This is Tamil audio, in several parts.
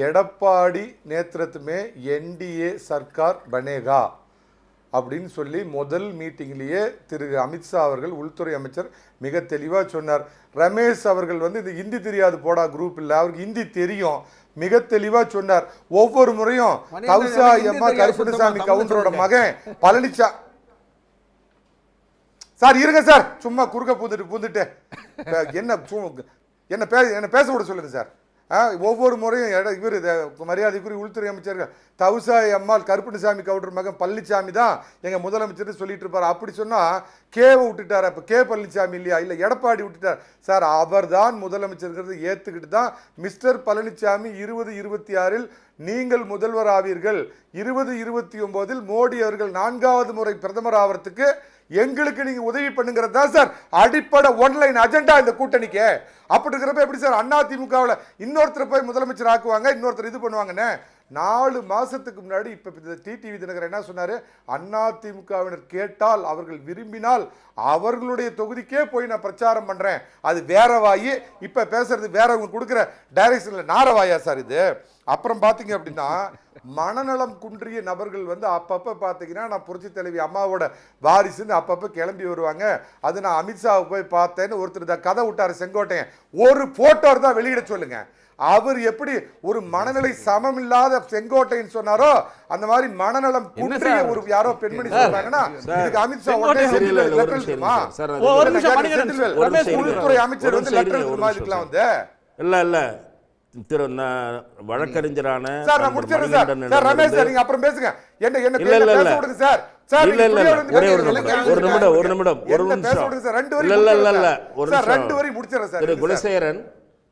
எடப்பாடி நேத்திரத்துமே என்டிஏ சர்க்கார் பனேகா அப்படின்னு சொல்லி முதல் மீட்டிங்லேயே திரு அமித்ஷா அவர்கள் உள்துறை அமைச்சர் மிக தெளிவாக சொன்னார். ரமேஷ் அவர்கள் இந்த ஹிந்தி தெரியாது போடா குரூப் இல்லை, அவருக்கு ஹிந்தி தெரியும், மிக தெளிவாக சொன்னார். ஒவ்வொரு முறையும் கௌசா எம்மா கருப்பணசாமி கவுண்டரோட மகன் பழனிச்சா சார் இருங்க சார், சும்மா குறுக்க பூந்துட்டு என்ன பேச விட சொல்லுங்க சார். ஒவ்வொரு முறையும் இவர் மரியாதைக்குரிய உள்துறை அமைச்சர்கள் தவுசா எம்மாள் கருப்பணசாமி கவுண்டர் மகன் பழனிசாமி தான் எங்கள் முதலமைச்சர் சொல்லிட்டு இருப்பார். அப்படி சொன்னால் கேவை விட்டுட்டார். அப்போ கே பழனிசாமி இல்லையா, இல்லை எடப்பாடி விட்டுட்டார் சார். அவர் தான் முதலமைச்சருங்கிறது ஏற்றுக்கிட்டு தான் மிஸ்டர் பழனிசாமி 2026 நீங்கள் முதல்வர் ஆவீர்கள், 2029 மோடி அவர்கள் 4வது முறை பிரதமர் ஆவறதுக்கு எங்களுக்கு நீங்க உதவி பண்ணுங்கிறது தான் சார் அடிப்படை ஒன்லைன் அஜெண்டா இந்த கூட்டணிக்கு. அப்படி இருக்கிறப்ப எப்படி சார் அதிமுகவில் இன்னொருத்தர் போய் முதலமைச்சர் ஆக்குவாங்க, இன்னொருத்தர் இது பண்ணுவாங்கன்னு? 4 மாசத்துக்கு முன்னாடி இப்ப டிடிவி தினகரன் என்ன சொன்னாரு, அதிமுகவினர் கேட்டால் அவர்கள் விரும்பினால் அவர்களுடைய தொகுதிக்கே போய் நான் பிரச்சாரம் பண்றேன், அது வேற வாயி, இப்ப பேசுறது வேறவங்க கொடுக்குற டைரக்ஷன்ல நாரவாயா சார் இது. அப்புறம் பாத்தீங்க அப்படின்னா மனநலம் குன்றிய நபர்கள் அப்பப்ப பாத்தீங்கன்னா நான் புரட்சி தலைவி அம்மாவோட வாரிசுன்னு அப்பப்ப கிளம்பி வருவாங்க. அது நான் அமித்ஷாவை போய் பார்த்தேன்னு ஒருத்தர் கதை விட்டாரு செங்கோட்டையன், ஒரு போட்டோ தான் வெளியிட சொல்லுங்க. அவர் எப்படி ஒரு மனநிலை சமம் இல்லாத செங்கோட்டைன்னு சொன்னாரோ அந்த மாதிரி மனநலம் குன்றிய ஒரு யாரோ பெண்மணி சொல்றாங்கன்னா இதுக்கு அமித்ஷா உள்துறை அமைச்சர் லெட்டர் எழுதுமா இதுக்கெல்லாம் இல்ல திரு வழக்கறிஞரான சார் நான் முடிச்சிடுறேன் சார். ரமேஷ் சார் நீங்க அப்புறம் பேசுங்க. என்ன பேச விடுங்க சார். சார் ஒரு நிமிடம் திரு குலசேகரன்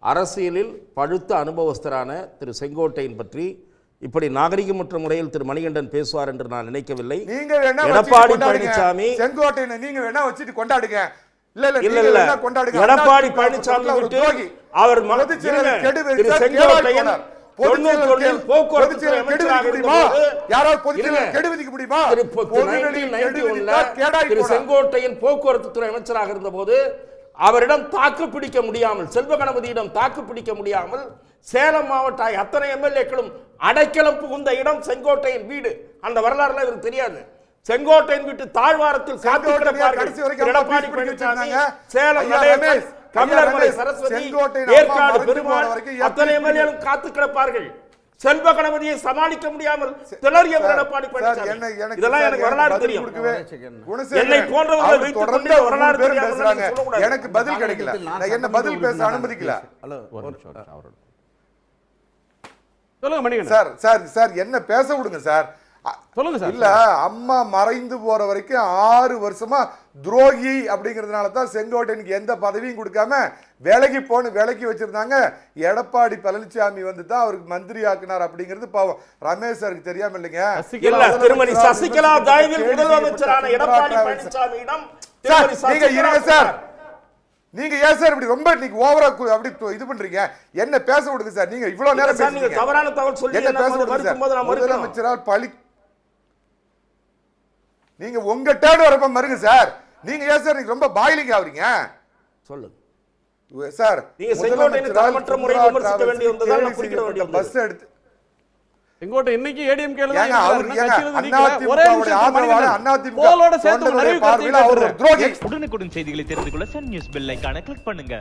அரசியலில் பழுத்த அனுபவஸ்தரான திரு செங்கோட்டையன் பற்றி இப்படி நாகரிகமற்ற முறையில் திரு மணிகண்டன் பேசுவார் என்று நான் நினைக்கவில்லை. எடப்பாடி பழனிசாமி செங்கோட்டையனை நீங்க வேணா வச்சுட்டு கொண்டாடுங்க. எடப்பாடி பழனிசாமி அவர் செங்கோட்டையன் போக்குவரத்து துறை அமைச்சராக இருந்த போது அவரிடம் தாக்கு பிடிக்க முடியாமல், செல்வ கணபதியிடம் தாக்கு பிடிக்க முடியாமல் சேலம் மாவட்ட அத்தனை எம்எல்ஏக்களும் அடைக்கலம் புகுந்த இடம் செங்கோட்டையின் வீடு. அந்த வரலாறுல இவருக்கு தெரியாது. செங்கோட்டையின் வீட்டு தாழ்வாரத்தில் காத்து கிடப்பார்கள் எடப்பாடி பழனிசாமி, சேலம் கமலமலை சரஸ்வதி, ஏற்காடு பெருமாள் அத்தனை எம்எல்ஏக்களும் காத்து கிடப்பார்கள். செல்வ கணபதியை சமாளிக்க முடியாமல் திணறியவர் எடப்பாடி பழனிசாமி. இதெல்லாம் எனக்கு வரலாறு தெரியும். என்னை போன்றவர்கள் வைத்துக் கொண்டு வரலாறு தெரியாம எனக்கு பதில் கிடைக்கல, என்ன பதில் பேச அனுமதிக்கல. சார் சார் சார் என்ன பேச விடுங்க சார். இல்ல அம்மா மறைந்து போற வரைக்கும் 6 வருஷமா துரோகி அப்படிங்கிறதுனால தான் செங்கோட்டையனுக்கு எந்த பதவியும் கொடுக்காம விலகி வச்சிருந்தாங்க. எடப்பாடி பழனிசாமி தான் அவருக்கு மந்திரி ஆக்கினார் அப்படிங்கிறது பாவம் ரமேஷ் சாருக்கு தெரியாம இல்லைங்க. திருமதி சசிகலா தயவில் முதலமைச்சரான எடப்பாடி பழனிசாமியிடம் நீங்க இருங்க சார். நீங்க ஏன் சார் இப்படி ரொம்ப நீங்க ஓவரா அப்படி இது பண்றீங்க? என்ன பேச விடுங்க சார். நீங்க இவ்வளவு நேரம் பேசுறீங்க, தவறான தகவல் சொல்லி என்ன பேச விடுங்க சார். முதலமைச்சரால் பழி நீங்க உங்க டேர்ன் வரப்ப மறுங்க சார். நீங்க ஏன் சார் நீங்க ரொம்ப பாயிலிங் ஆவறீங்க? சொல்லுங்க சார். நீங்க செங்கோட்டையை தரமற்ற முறையில் விமர்சிக்க வேண்டிய வந்ததால் நான் குறிப்பிட வேண்டிய பஸ் எடுத்து செங்கோட்டை இன்னைக்கு ஏடிஎம் கேல தான் ஒரே அதிமுகவோட சேர்த்து நிறைய பார்வையில அவர் துரோகி. உடனுக்குடன் செய்திகளை தெரிந்து கொள்ள சன் நியூஸ் பெல் ஐகானை கிளிக் பண்ணுங்க.